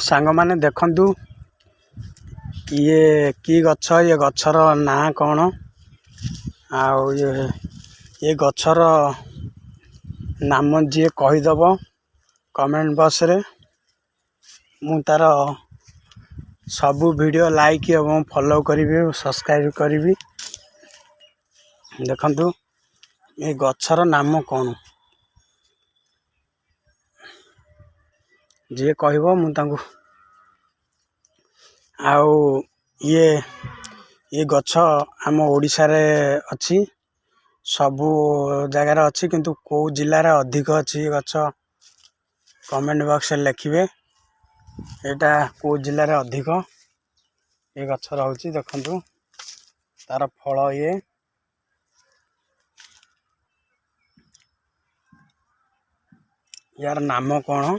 सांग माने देखंतु ये की गछ ये गछर ना कौन आउ ये गछर नाम जी कहीदेव कमेंट बॉक्स रे मु तार सबू वीडियो लाइक एवं फॉलो करी सब्सक्राइब करी। देखंतु ये गछर नाम कौन जी कहब मु आउ ये गछ आम ओडिशा रे अच्छी सबू जगार अच्छी किंतु कौ जिले रे अधिक अच्छी गछ कमेंट बॉक्स लिखिए एटा कौ जिले रे अधिक ये गछ रहुची। देखंतु तार फल यार नाम कौन